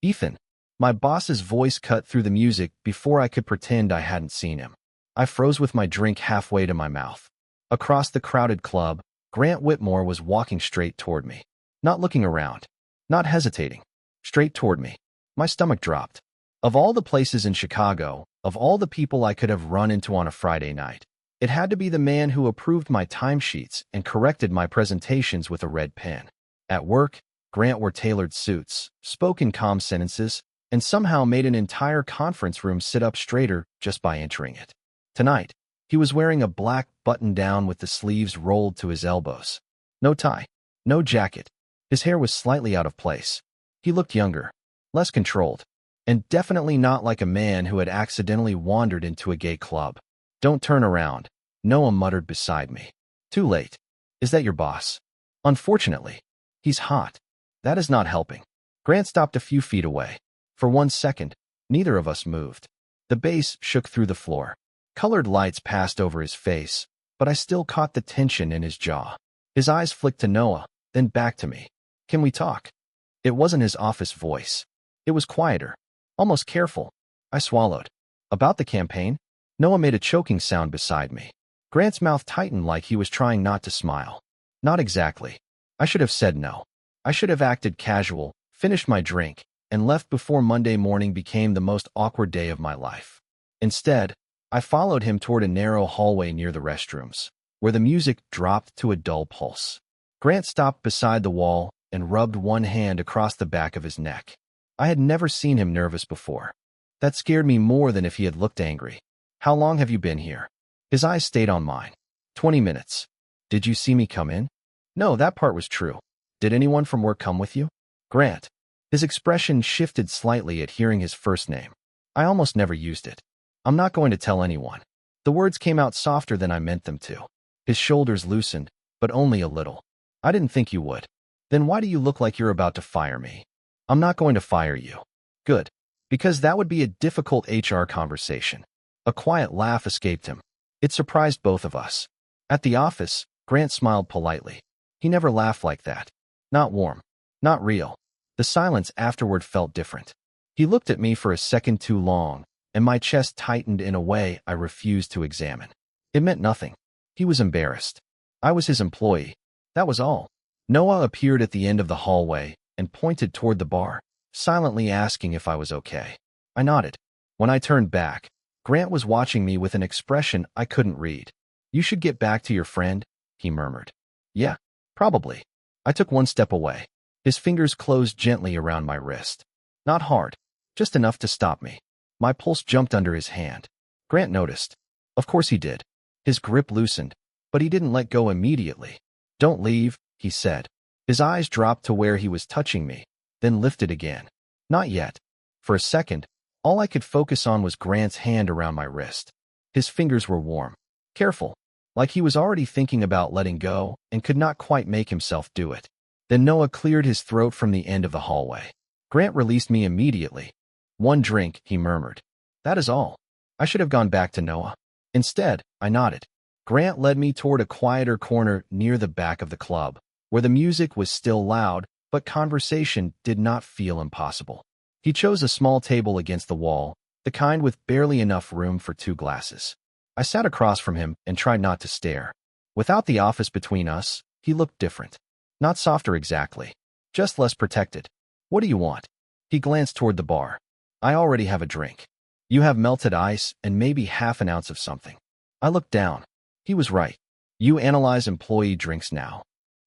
Ethan. My boss's voice cut through the music before I could pretend I hadn't seen him. I froze with my drink halfway to my mouth. Across the crowded club, Grant Whitmore was walking straight toward me. Not looking around. Not hesitating. Straight toward me. My stomach dropped. Of all the places in Chicago, of all the people I could have run into on a Friday night, it had to be the man who approved my timesheets and corrected my presentations with a red pen. At work, Grant wore tailored suits, spoke in calm sentences, and somehow made an entire conference room sit up straighter just by entering it. Tonight, he was wearing a black button-down with the sleeves rolled to his elbows. No tie, no jacket. His hair was slightly out of place. He looked younger, less controlled, and definitely not like a man who had accidentally wandered into a gay club. "Don't turn around," Noah muttered beside me. "Too late. Is that your boss?" "Unfortunately. He's hot." "That is not helping." Grant stopped a few feet away. For 1 second, neither of us moved. The bass shook through the floor. Colored lights passed over his face, but I still caught the tension in his jaw. His eyes flicked to Noah, then back to me. "Can we talk?" It wasn't his office voice. It was quieter, almost careful. I swallowed. "About the campaign?" Noah made a choking sound beside me. Grant's mouth tightened like he was trying not to smile. "Not exactly." I should have said no. I should have acted casual, finished my drink, and left before Monday morning became the most awkward day of my life. Instead, I followed him toward a narrow hallway near the restrooms, where the music dropped to a dull pulse. Grant stopped beside the wall and rubbed one hand across the back of his neck. I had never seen him nervous before. That scared me more than if he had looked angry. "How long have you been here?" His eyes stayed on mine. 20 minutes. "Did you see me come in?" "No, that part was true." "Did anyone from work come with you?" "Grant." His expression shifted slightly at hearing his first name. I almost never used it. "I'm not going to tell anyone." The words came out softer than I meant them to. His shoulders loosened, but only a little. "I didn't think you would." "Then why do you look like you're about to fire me?" "I'm not going to fire you." "Good. Because that would be a difficult HR conversation." A quiet laugh escaped him. It surprised both of us. At the office, Grant smiled politely. He never laughed like that. Not warm. Not real. The silence afterward felt different. He looked at me for a second too long, and my chest tightened in a way I refused to examine. It meant nothing. He was embarrassed. I was his employee. That was all. Noah appeared at the end of the hallway and pointed toward the bar, silently asking if I was okay. I nodded. When I turned back, Grant was watching me with an expression I couldn't read. "You should get back to your friend," he murmured. "Yeah, probably." I took one step away. His fingers closed gently around my wrist. Not hard, just enough to stop me. My pulse jumped under his hand. Grant noticed. Of course he did. His grip loosened, but he didn't let go immediately. "Don't leave," he said. His eyes dropped to where he was touching me, then lifted again. "Not yet." For a second, all I could focus on was Grant's hand around my wrist. His fingers were warm, careful, like he was already thinking about letting go and could not quite make himself do it. Then Noah cleared his throat from the end of the hallway. Grant released me immediately. "One drink," he murmured. "That is all." I should have gone back to Noah. Instead, I nodded. Grant led me toward a quieter corner near the back of the club, where the music was still loud, but conversation did not feel impossible. He chose a small table against the wall, the kind with barely enough room for 2 glasses. I sat across from him and tried not to stare. Without the office between us, he looked different. Not softer exactly, just less protected. "What do you want?" He glanced toward the bar. "I already have a drink." "You have melted ice and maybe half an ounce of something." I looked down. He was right. "You analyze employee drinks now."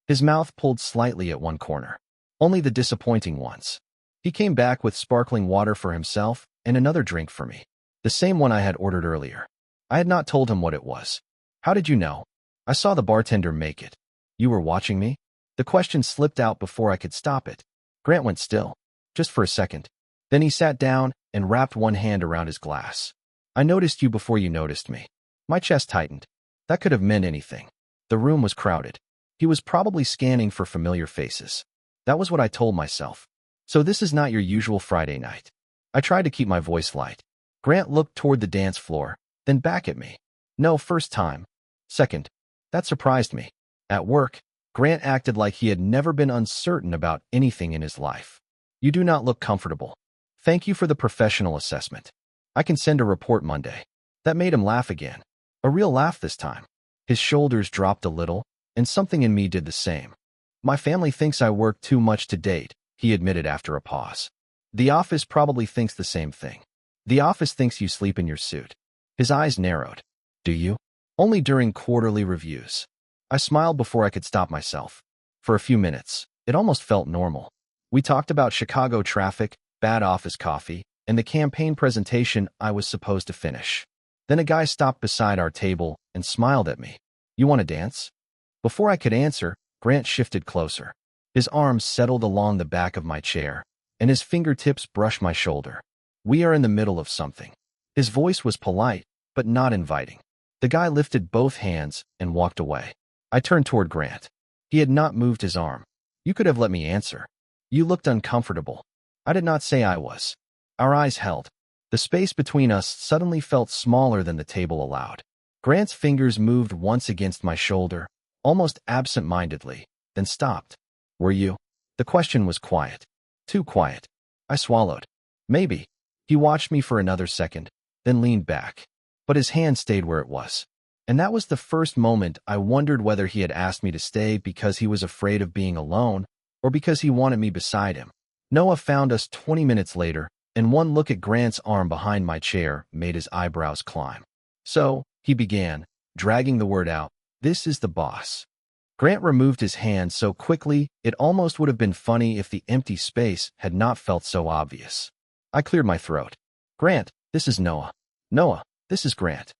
His mouth pulled slightly at one corner. "Only the disappointing ones." He came back with sparkling water for himself and another drink for me. The same one I had ordered earlier. I had not told him what it was. "How did you know?" "I saw the bartender make it." "You were watching me?" The question slipped out before I could stop it. Grant went still, just for a second. Then he sat down and wrapped one hand around his glass. "I noticed you before you noticed me." My chest tightened. That could have meant anything. The room was crowded. He was probably scanning for familiar faces. That was what I told myself. "So this is not your usual Friday night." I tried to keep my voice light. Grant looked toward the dance floor, then back at me. "No, first time." "Second." That surprised me. At work, Grant acted like he had never been uncertain about anything in his life. "You do not look comfortable." Thank you for the professional assessment. I can send a report Monday. That made him laugh again. A real laugh this time. His shoulders dropped a little, and something in me did the same. My family thinks I work too much to date, he admitted after a pause. The office probably thinks the same thing. The office thinks you sleep in your suit. His eyes narrowed. Do you? Only during quarterly reviews. I smiled before I could stop myself. For a few minutes, it almost felt normal. We talked about Chicago traffic, bad office coffee, and the campaign presentation I was supposed to finish. Then a guy stopped beside our table and smiled at me. You want to dance? Before I could answer, Grant shifted closer. His arms settled along the back of my chair, and his fingertips brushed my shoulder. We are in the middle of something. His voice was polite, but not inviting. The guy lifted both hands and walked away. I turned toward Grant. He had not moved his arm. You could have let me answer. You looked uncomfortable. I did not say I was. Our eyes held. The space between us suddenly felt smaller than the table allowed. Grant's fingers moved once against my shoulder, almost absent-mindedly, then stopped. Were you? The question was quiet. Too quiet. I swallowed. Maybe. He watched me for another second, then leaned back. But his hand stayed where it was. And that was the first moment I wondered whether he had asked me to stay because he was afraid of being alone, or because he wanted me beside him. Noah found us 20 minutes later, and one look at Grant's arm behind my chair made his eyebrows climb. So, he began, dragging the word out, this is the boss. Grant removed his hand so quickly it almost would have been funny if the empty space had not felt so obvious. I cleared my throat. Grant, this is Noah. Noah, this is Grant.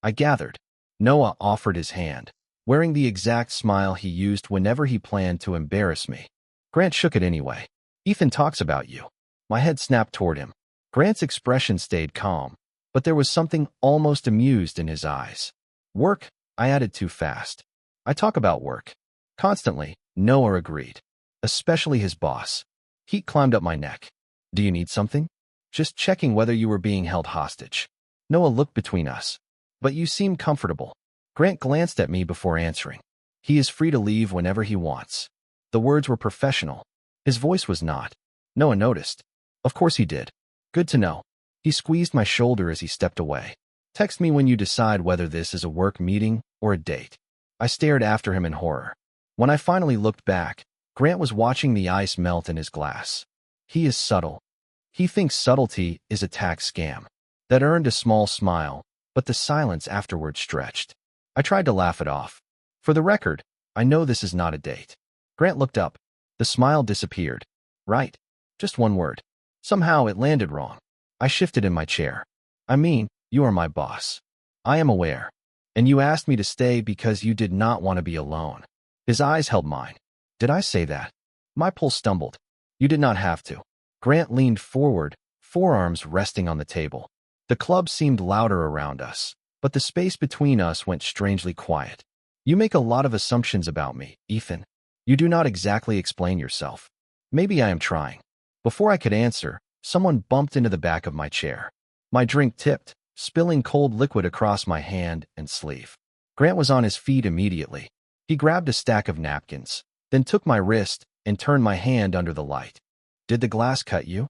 I gathered. Noah offered his hand, wearing the exact smile he used whenever he planned to embarrass me. Grant shook it anyway. Ethan talks about you. My head snapped toward him. Grant's expression stayed calm, but there was something almost amused in his eyes. Work, I added too fast. I talk about work. Constantly, Noah agreed. Especially his boss. Heat climbed up my neck. Do you need something? Just checking whether you were being held hostage. Noah looked between us. But you seem comfortable. Grant glanced at me before answering. He is free to leave whenever he wants. The words were professional. His voice was not. Noah noticed. Of course he did. Good to know. He squeezed my shoulder as he stepped away. Text me when you decide whether this is a work meeting or a date. I stared after him in horror. When I finally looked back, Grant was watching the ice melt in his glass. He is subtle. He thinks subtlety is a tax scam. That earned a small smile, but the silence afterward stretched. I tried to laugh it off. For the record, I know this is not a date. Grant looked up. The smile disappeared. Right. Just one word. Somehow it landed wrong. I shifted in my chair. I mean, you are my boss. I am aware. And you asked me to stay because you did not want to be alone. His eyes held mine. Did I say that? My pulse stumbled. You did not have to. Grant leaned forward, forearms resting on the table. The club seemed louder around us, but the space between us went strangely quiet. You make a lot of assumptions about me, Ethan. You do not exactly explain yourself. Maybe I am trying. Before I could answer, someone bumped into the back of my chair. My drink tipped, spilling cold liquid across my hand and sleeve. Grant was on his feet immediately. He grabbed a stack of napkins, then took my wrist and turned my hand under the light. Did the glass cut you?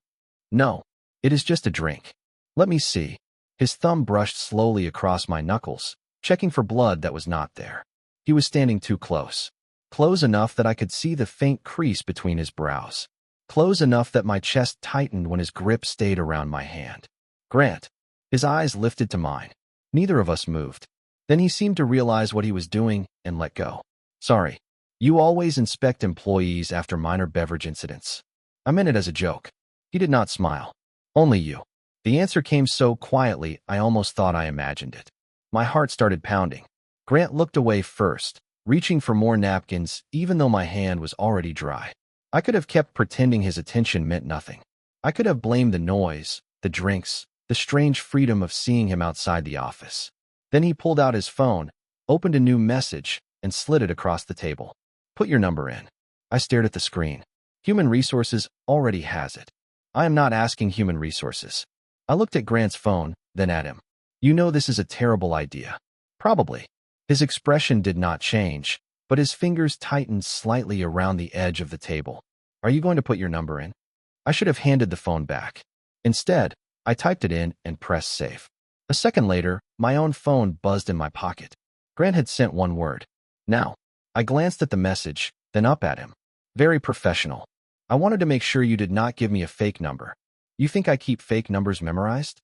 No. It is just a drink. Let me see. His thumb brushed slowly across my knuckles, checking for blood that was not there. He was standing too close. Close enough that I could see the faint crease between his brows. Close enough that my chest tightened when his grip stayed around my hand. Grant. His eyes lifted to mine. Neither of us moved. Then he seemed to realize what he was doing and let go. Sorry. You always inspect employees after minor beverage incidents. I meant it as a joke. He did not smile. Only you. The answer came so quietly I almost thought I imagined it. My heart started pounding. Grant looked away first, reaching for more napkins even though my hand was already dry. I could have kept pretending his attention meant nothing. I could have blamed the noise, the drinks, the strange freedom of seeing him outside the office. Then he pulled out his phone, opened a new message, and slid it across the table. Put your number in. I stared at the screen. Human Resources already has it. I am not asking Human Resources. I looked at Grant's phone, then at him. You know this is a terrible idea. Probably. His expression did not change, but his fingers tightened slightly around the edge of the table. Are you going to put your number in? I should have handed the phone back. Instead, I typed it in and pressed save. A second later, my own phone buzzed in my pocket. Grant had sent one word. Now, I glanced at the message, then up at him. Very professional. I wanted to make sure you did not give me a fake number. You think I keep fake numbers memorized?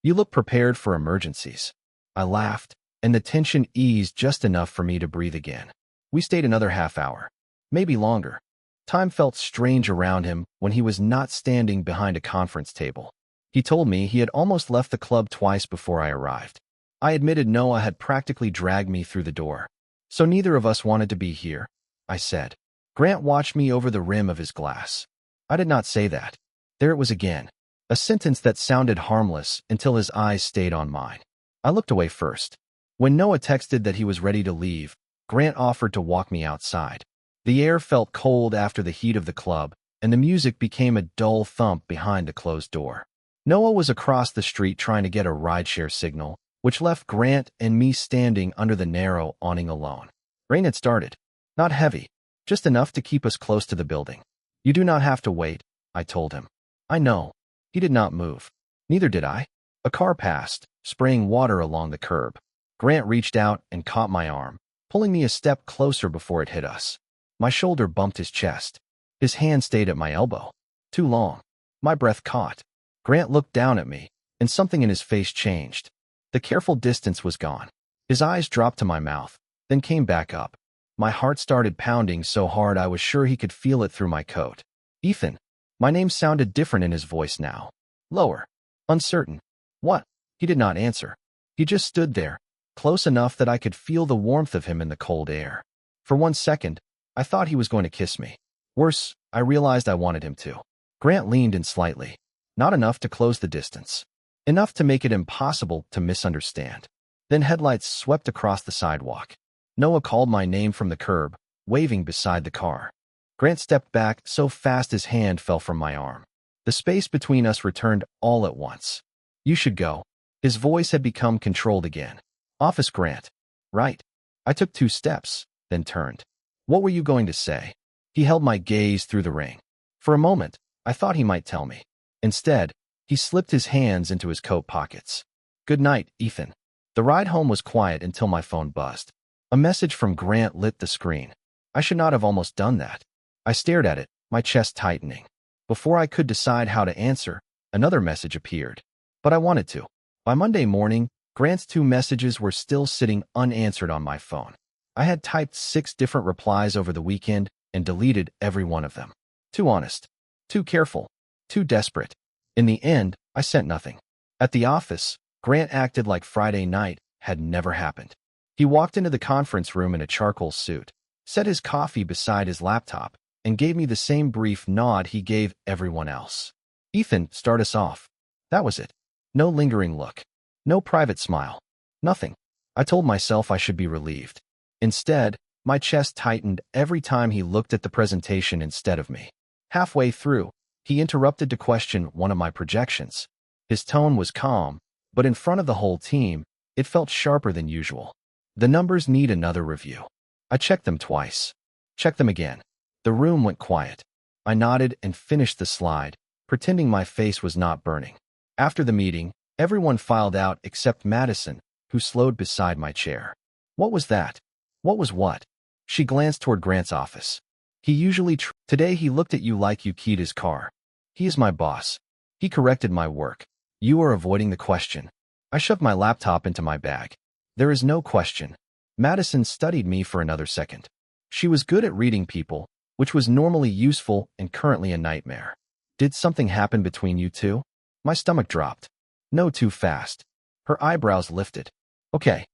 You look prepared for emergencies. I laughed, and the tension eased just enough for me to breathe again. We stayed another half hour, maybe longer. Time felt strange around him when he was not standing behind a conference table. He told me he had almost left the club twice before I arrived. I admitted Noah had practically dragged me through the door. So neither of us wanted to be here, I said. Grant watched me over the rim of his glass. I did not say that. There it was again. A sentence that sounded harmless until his eyes stayed on mine. I looked away first. When Noah texted that he was ready to leave, Grant offered to walk me outside. The air felt cold after the heat of the club, and the music became a dull thump behind the closed door. Noah was across the street trying to get a rideshare signal, which left Grant and me standing under the narrow awning alone. Rain had started. Not heavy, just enough to keep us close to the building. You do not have to wait, I told him. I know. He did not move. Neither did I. A car passed, spraying water along the curb. Grant reached out and caught my arm, pulling me a step closer before it hit us. My shoulder bumped his chest. His hand stayed at my elbow. Too long. My breath caught. Grant looked down at me, and something in his face changed. The careful distance was gone. His eyes dropped to my mouth, then came back up. My heart started pounding so hard I was sure he could feel it through my coat. Ethan. My name sounded different in his voice now. Lower. Uncertain. What? He did not answer. He just stood there, close enough that I could feel the warmth of him in the cold air. For 1 second, I thought he was going to kiss me. Worse, I realized I wanted him to. Grant leaned in slightly. Not enough to close the distance. Enough to make it impossible to misunderstand. Then headlights swept across the sidewalk. Noah called my name from the curb, waving beside the car. Grant stepped back so fast his hand fell from my arm. The space between us returned all at once. You should go. His voice had become controlled again. Office Grant. Right. I took 2 steps, then turned. What were you going to say? He held my gaze through the ring. For a moment, I thought he might tell me. Instead, he slipped his hands into his coat pockets. Good night, Ethan. The ride home was quiet until my phone buzzed. A message from Grant lit the screen. I should not have almost done that. I stared at it, my chest tightening. Before I could decide how to answer, another message appeared. But I wanted to. By Monday morning, Grant's 2 messages were still sitting unanswered on my phone. I had typed 6 different replies over the weekend and deleted every one of them. Too honest. Too careful. Too desperate. In the end, I sent nothing. At the office, Grant acted like Friday night had never happened. He walked into the conference room in a charcoal suit, set his coffee beside his laptop, and gave me the same brief nod he gave everyone else. Ethan, start us off. That was it. No lingering look. No private smile. Nothing. I told myself I should be relieved. Instead, my chest tightened every time he looked at the presentation instead of me. Halfway through, he interrupted to question one of my projections. His tone was calm, but in front of the whole team, it felt sharper than usual. The numbers need another review. I checked them twice. Checked them again. The room went quiet. I nodded and finished the slide, pretending my face was not burning. After the meeting, everyone filed out except Madison, who slowed beside my chair. What was that? What was what? She glanced toward Grant's office. He usually Today he looked at you like you keyed his car. He is my boss. He corrected my work. You are avoiding the question. I shoved my laptop into my bag. There is no question. Madison studied me for another second. She was good at reading people, which was normally useful and currently a nightmare. Did something happen between you two? My stomach dropped. No, too fast. Her eyebrows lifted. Okay.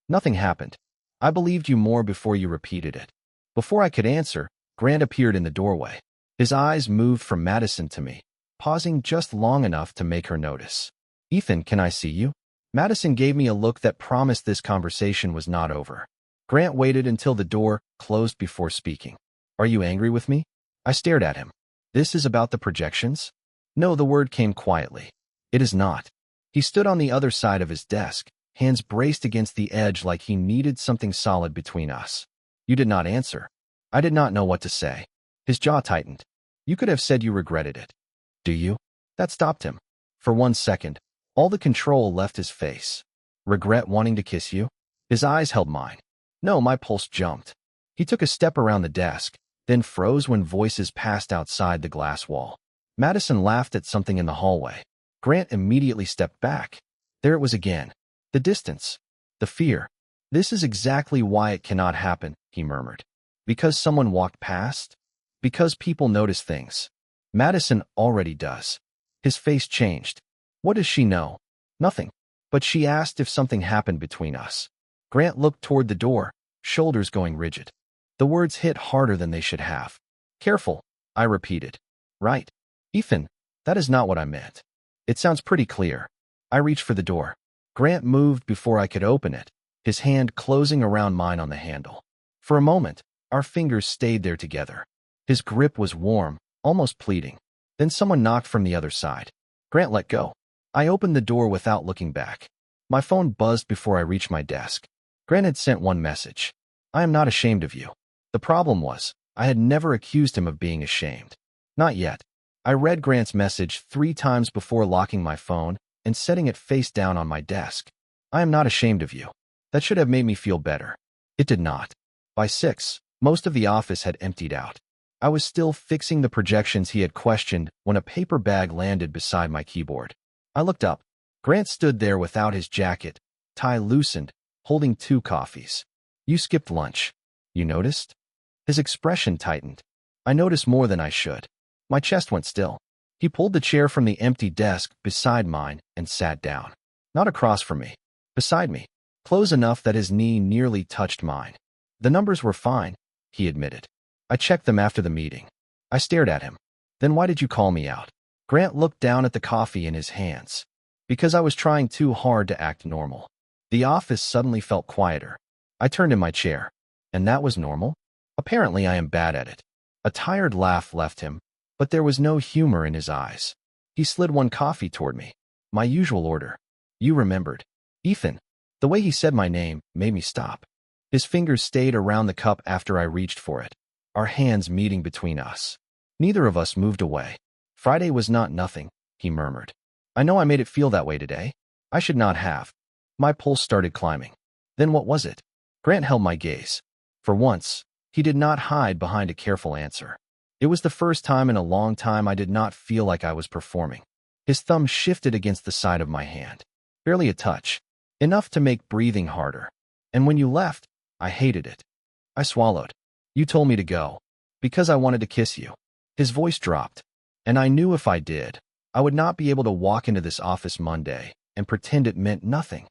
Nothing happened. I believed you more before you repeated it. Before I could answer, Grant appeared in the doorway. His eyes moved from Madison to me, pausing just long enough to make her notice. Ethan, can I see you? Madison gave me a look that promised this conversation was not over. Grant waited until the door closed before speaking. Are you angry with me? I stared at him. This is about the projections? No, the word came quietly. It is not. He stood on the other side of his desk, hands braced against the edge like he needed something solid between us. You did not answer. I did not know what to say. His jaw tightened. You could have said you regretted it. Do you? That stopped him. For 1 second, all the control left his face. Regret wanting to kiss you? His eyes held mine. No, my pulse jumped. He took a step around the desk, then froze when voices passed outside the glass wall. Madison laughed at something in the hallway. Grant immediately stepped back. There it was again. The distance. The fear. This is exactly why it cannot happen, he murmured. Because someone walked past? Because people notice things. Madison already does. His face changed. What does she know? Nothing. But she asked if something happened between us. Grant looked toward the door, shoulders going rigid. The words hit harder than they should have. Careful, I repeated. Right. Ethan, that is not what I meant. It sounds pretty clear. I reached for the door. Grant moved before I could open it, his hand closing around mine on the handle. For a moment, our fingers stayed there together. His grip was warm, almost pleading. Then someone knocked from the other side. Grant let go. I opened the door without looking back. My phone buzzed before I reached my desk. Grant had sent one message. I am not ashamed of you. The problem was, I had never accused him of being ashamed. Not yet. I read Grant's message 3 times before locking my phone and setting it face down on my desk. I am not ashamed of you. That should have made me feel better. It did not. By 6, most of the office had emptied out. I was still fixing the projections he had questioned when a paper bag landed beside my keyboard. I looked up. Grant stood there without his jacket, tie loosened, holding 2 coffees. You skipped lunch. You noticed? His expression tightened. I noticed more than I should. My chest went still. He pulled the chair from the empty desk beside mine and sat down. Not across from me. Beside me. Close enough that his knee nearly touched mine. The numbers were fine, he admitted. I checked them after the meeting. I stared at him. Then why did you call me out? Grant looked down at the coffee in his hands. Because I was trying too hard to act normal. The office suddenly felt quieter. I turned in my chair. And that was normal? Apparently I am bad at it. A tired laugh left him, but there was no humor in his eyes. He slid 1 coffee toward me. My usual order. You remembered. Ethan. The way he said my name made me stop. His fingers stayed around the cup after I reached for it, our hands meeting between us. Neither of us moved away. Friday was not nothing, he murmured. I know I made it feel that way today. I should not have. My pulse started climbing. Then what was it? Grant held my gaze. For once, he did not hide behind a careful answer. It was the first time in a long time I did not feel like I was performing. His thumb shifted against the side of my hand. Barely a touch. Enough to make breathing harder. And when you left, I hated it. I swallowed. You told me to go. Because I wanted to kiss you. His voice dropped. And I knew if I did, I would not be able to walk into this office Monday and pretend it meant nothing.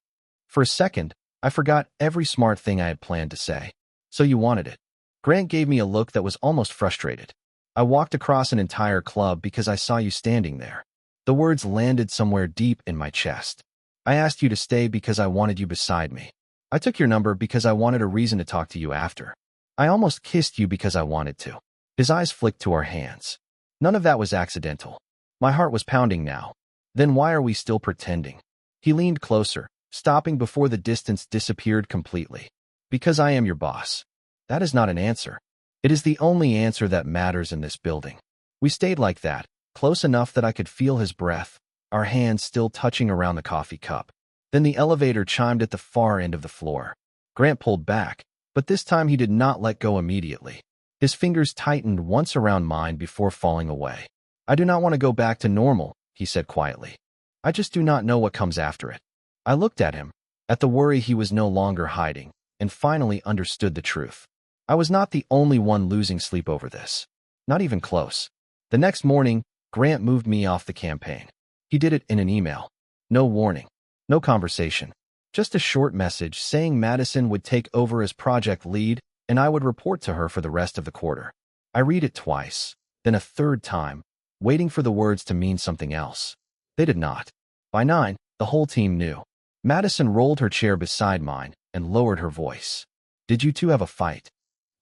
For a second, I forgot every smart thing I had planned to say. So you wanted it. Grant gave me a look that was almost frustrated. I walked across an entire club because I saw you standing there. The words landed somewhere deep in my chest. I asked you to stay because I wanted you beside me. I took your number because I wanted a reason to talk to you after. I almost kissed you because I wanted to. His eyes flicked to our hands. None of that was accidental. My heart was pounding now. Then why are we still pretending? He leaned closer, stopping before the distance disappeared completely. Because I am your boss. That is not an answer. It is the only answer that matters in this building. We stayed like that, close enough that I could feel his breath, our hands still touching around the coffee cup. Then the elevator chimed at the far end of the floor. Grant pulled back, but this time he did not let go immediately. His fingers tightened once around mine before falling away. I do not want to go back to normal, he said quietly. I just do not know what comes after it. I looked at him, at the worry he was no longer hiding, and finally understood the truth. I was not the only one losing sleep over this. Not even close. The next morning, Grant moved me off the campaign. He did it in an email. No warning. No conversation. Just a short message saying Madison would take over as project lead and I would report to her for the rest of the quarter. I read it twice, then a third time, waiting for the words to mean something else. They did not. By 9, the whole team knew. Madison rolled her chair beside mine and lowered her voice. Did you two have a fight?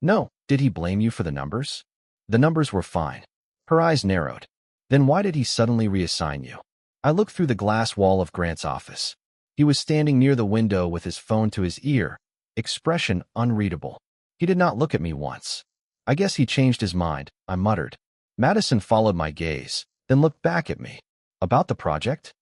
No. Did he blame you for the numbers? The numbers were fine. Her eyes narrowed. Then why did he suddenly reassign you? I looked through the glass wall of Grant's office. He was standing near the window with his phone to his ear, expression unreadable. He did not look at me once. I guess he changed his mind, I muttered. Madison followed my gaze, then looked back at me. About the project?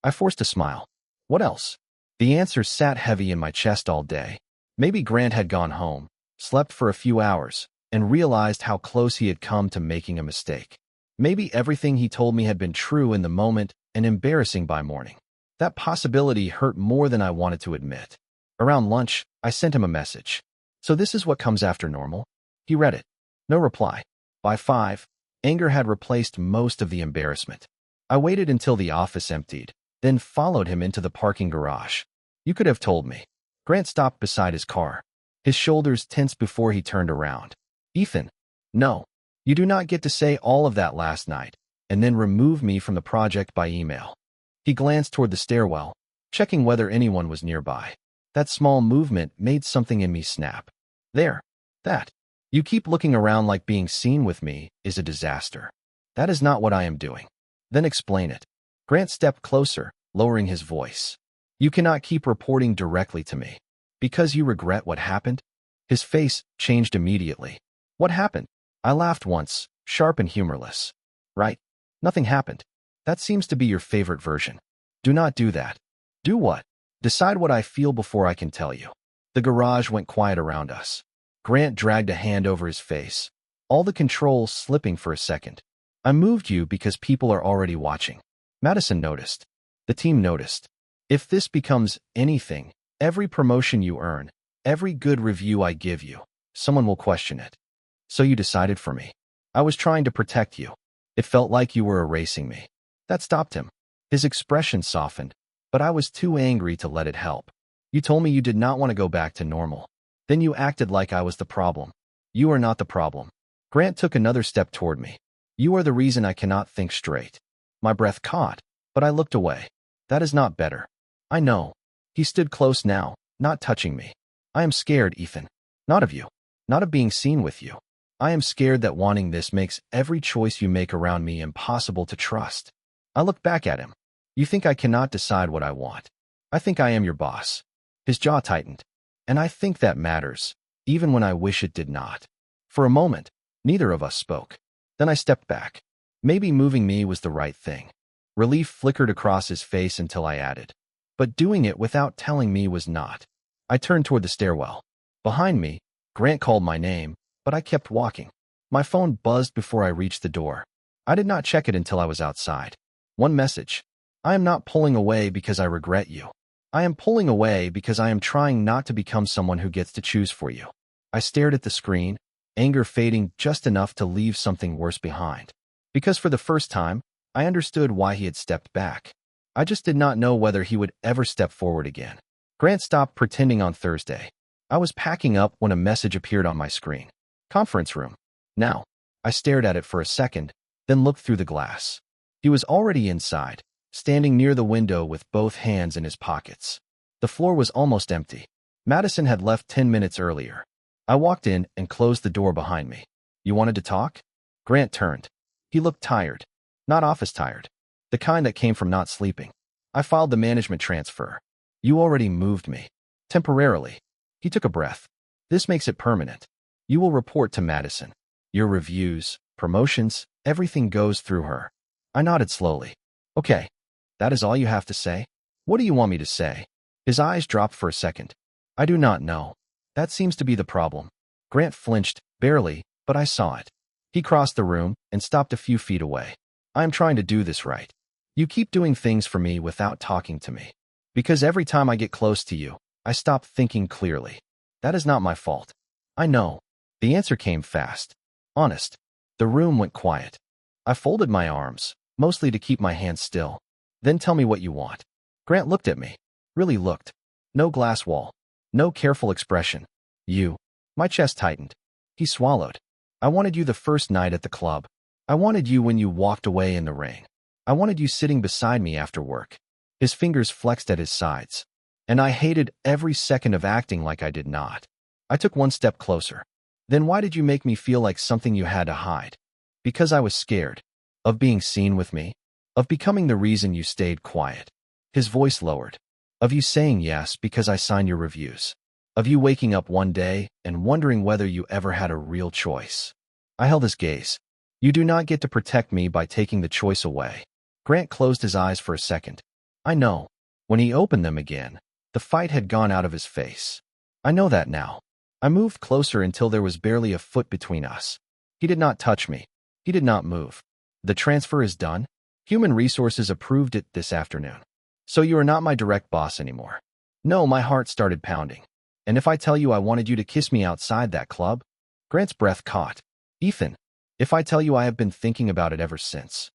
I forced a smile. What else? The answer sat heavy in my chest all day. Maybe Grant had gone home, slept for a few hours, and realized how close he had come to making a mistake. Maybe everything he told me had been true in the moment and embarrassing by morning. That possibility hurt more than I wanted to admit. Around lunch, I sent him a message. So this is what comes after normal? He read it. No reply. By 5, anger had replaced most of the embarrassment. I waited until the office emptied, then followed him into the parking garage. You could have told me. Grant stopped beside his car. His shoulders tensed before he turned around. Ethan. No. You do not get to say all of that last night, and then remove me from the project by email. He glanced toward the stairwell, checking whether anyone was nearby. That small movement made something in me snap. There. That. You keep looking around like being seen with me is a disaster. That is not what I am doing. Then explain it. Grant stepped closer, lowering his voice. You cannot keep reporting directly to me. Because you regret what happened? His face changed immediately. What happened? I laughed once, sharp and humorless. Right? Nothing happened. That seems to be your favorite version. Do not do that. Do what? Decide what I feel before I can tell you. The garage went quiet around us. Grant dragged a hand over his face, all the control slipping for a second. I moved you because people are already watching. Madison noticed. The team noticed. If this becomes anything, every promotion you earn, every good review I give you, someone will question it. So you decided for me. I was trying to protect you. It felt like you were erasing me. That stopped him. His expression softened, but I was too angry to let it help. You told me you did not want to go back to normal. Then you acted like I was the problem. You are not the problem. Grant took another step toward me. You are the reason I cannot think straight. My breath caught, but I looked away. That is not better. I know. He stood close now, not touching me. I am scared, Ethan. Not of you. Not of being seen with you. I am scared that wanting this makes every choice you make around me impossible to trust. I looked back at him. You think I cannot decide what I want. I think I am your boss. His jaw tightened. And I think that matters, even when I wish it did not. For a moment, neither of us spoke. Then I stepped back. Maybe moving me was the right thing. Relief flickered across his face until I added. But doing it without telling me was not. I turned toward the stairwell. Behind me, Grant called my name, but I kept walking. My phone buzzed before I reached the door. I did not check it until I was outside. One message. I am not pulling away because I regret you. I am pulling away because I am trying not to become someone who gets to choose for you. I stared at the screen, anger fading just enough to leave something worse behind. Because for the first time, I understood why he had stepped back. I just did not know whether he would ever step forward again. Grant stopped pretending on Thursday. I was packing up when a message appeared on my screen. Conference room. Now. I stared at it for a second, then looked through the glass. He was already inside, standing near the window with both hands in his pockets. The floor was almost empty. Madison had left 10 minutes earlier. I walked in and closed the door behind me. You wanted to talk? Grant turned. He looked tired. Not office tired. The kind that came from not sleeping. I filed the management transfer. You already moved me. Temporarily. He took a breath. This makes it permanent. You will report to Madison. Your reviews, promotions, everything goes through her. I nodded slowly. Okay. That is all you have to say? What do you want me to say? His eyes dropped for a second. I do not know. That seems to be the problem. Grant flinched, barely, but I saw it. He crossed the room and stopped a few feet away. I am trying to do this right. You keep doing things for me without talking to me. Because every time I get close to you, I stop thinking clearly. That is not my fault. I know. The answer came fast. Honest. The room went quiet. I folded my arms, mostly to keep my hands still. Then tell me what you want. Grant looked at me. Really looked. No glass wall. No careful expression. You. My chest tightened. He swallowed. I wanted you the first night at the club. I wanted you when you walked away in the rain. I wanted you sitting beside me after work. His fingers flexed at his sides. And I hated every second of acting like I did not. I took one step closer. Then why did you make me feel like something you had to hide? Because I was scared. Of being seen with me. Of becoming the reason you stayed quiet. His voice lowered. Of you saying yes because I signed your reviews. Of you waking up one day and wondering whether you ever had a real choice. I held his gaze. You do not get to protect me by taking the choice away. Grant closed his eyes for a second. I know. When he opened them again, the fight had gone out of his face. I know that now. I moved closer until there was barely a foot between us. He did not touch me. He did not move. The transfer is done. Human Resources approved it this afternoon. So you are not my direct boss anymore. No, my heart started pounding. And if I tell you I wanted you to kiss me outside that club? Grant's breath caught. Ethan, if I tell you I have been thinking about it ever since.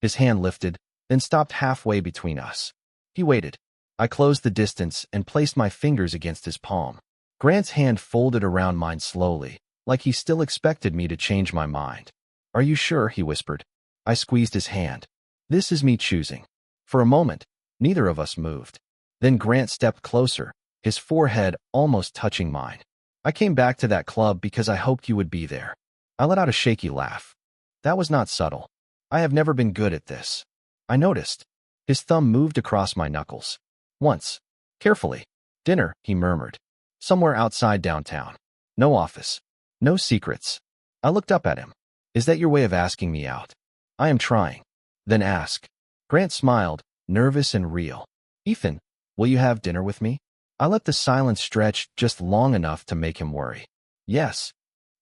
His hand lifted, then stopped halfway between us. He waited. I closed the distance and placed my fingers against his palm. Grant's hand folded around mine slowly, like he still expected me to change my mind. Are you sure? He whispered. I squeezed his hand. This is me choosing. For a moment, neither of us moved. Then Grant stepped closer, his forehead almost touching mine. I came back to that club because I hoped you would be there. I let out a shaky laugh. That was not subtle. I have never been good at this. I noticed. His thumb moved across my knuckles. Once. Carefully. Dinner, he murmured. Somewhere outside downtown. No office. No secrets. I looked up at him. Is that your way of asking me out? I am trying. Then ask. Grant smiled, nervous and real. Ethan, will you have dinner with me? I let the silence stretch just long enough to make him worry. Yes.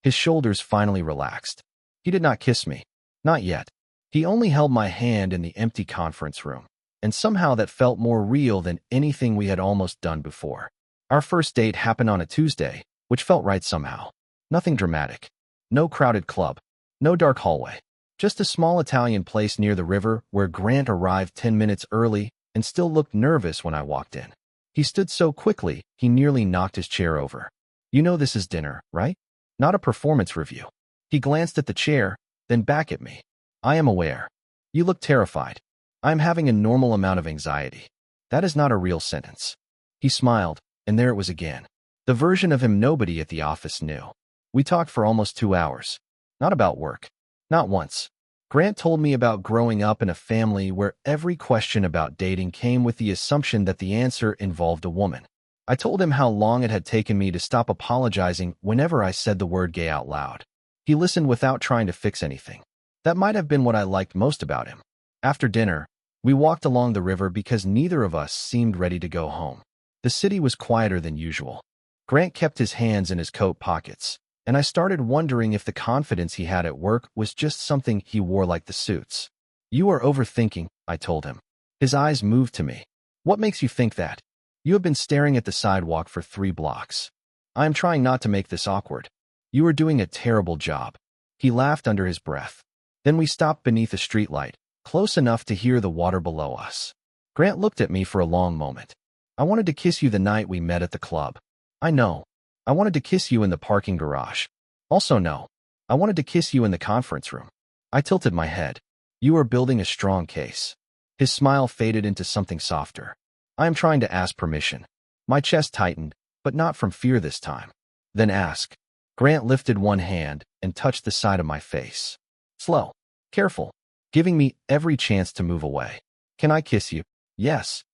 His shoulders finally relaxed. He did not kiss me. Not yet. He only held my hand in the empty conference room. And somehow that felt more real than anything we had almost done before. Our first date happened on a Tuesday, which felt right somehow. Nothing dramatic. No crowded club. No dark hallway. Just a small Italian place near the river where Grant arrived 10 minutes early and still looked nervous when I walked in. He stood so quickly, he nearly knocked his chair over. You know this is dinner, right? Not a performance review. He glanced at the chair, then back at me. I am aware. You look terrified. I am having a normal amount of anxiety. That is not a real sentence. He smiled, and there it was again. The version of him nobody at the office knew. We talked for almost 2 hours. Not about work. Not once. Grant told me about growing up in a family where every question about dating came with the assumption that the answer involved a woman. I told him how long it had taken me to stop apologizing whenever I said the word gay out loud. He listened without trying to fix anything. That might have been what I liked most about him. After dinner, we walked along the river because neither of us seemed ready to go home. The city was quieter than usual. Grant kept his hands in his coat pockets, and I started wondering if the confidence he had at work was just something he wore like the suits. You are overthinking, I told him. His eyes moved to me. What makes you think that? You have been staring at the sidewalk for 3 blocks. I am trying not to make this awkward. You are doing a terrible job. He laughed under his breath. Then we stopped beneath a streetlight, close enough to hear the water below us. Grant looked at me for a long moment. I wanted to kiss you the night we met at the club. I know. I wanted to kiss you in the parking garage. Also no. I wanted to kiss you in the conference room. I tilted my head. You are building a strong case. His smile faded into something softer. I am trying to ask permission. My chest tightened, but not from fear this time. Then ask. Grant lifted one hand and touched the side of my face. Slow. Careful. Giving me every chance to move away. Can I kiss you? Yes.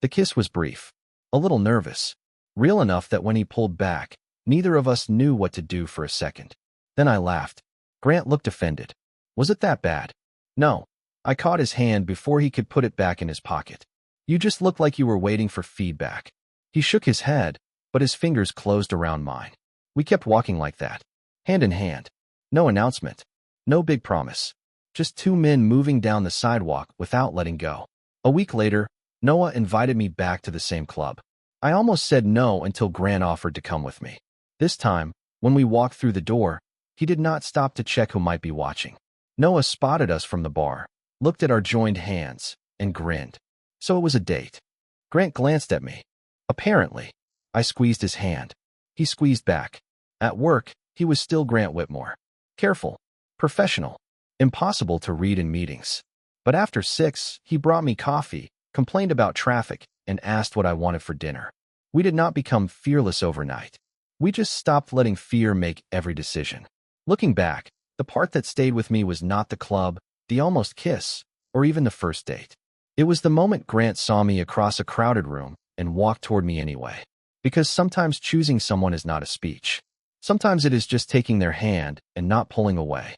The kiss was brief. A little nervous. Real enough that when he pulled back, neither of us knew what to do for a second. Then I laughed. Grant looked offended. Was it that bad? No. I caught his hand before he could put it back in his pocket. You just looked like you were waiting for feedback. He shook his head, but his fingers closed around mine. We kept walking like that, hand in hand. No announcement. No big promise. Just 2 men moving down the sidewalk without letting go. A week later, Noah invited me back to the same club. I almost said no until Grant offered to come with me. This time, when we walked through the door, he did not stop to check who might be watching. Noah spotted us from the bar, looked at our joined hands, and grinned. So it was a date. Grant glanced at me. Apparently. I squeezed his hand. He squeezed back. At work, he was still Grant Whitmore. Careful. Professional. Impossible to read in meetings. But after 6, he brought me coffee, complained about traffic, and asked what I wanted for dinner. We did not become fearless overnight. We just stopped letting fear make every decision. Looking back, the part that stayed with me was not the club, the almost kiss, or even the first date. It was the moment Grant saw me across a crowded room and walked toward me anyway. Because sometimes choosing someone is not a speech. Sometimes it is just taking their hand and not pulling away.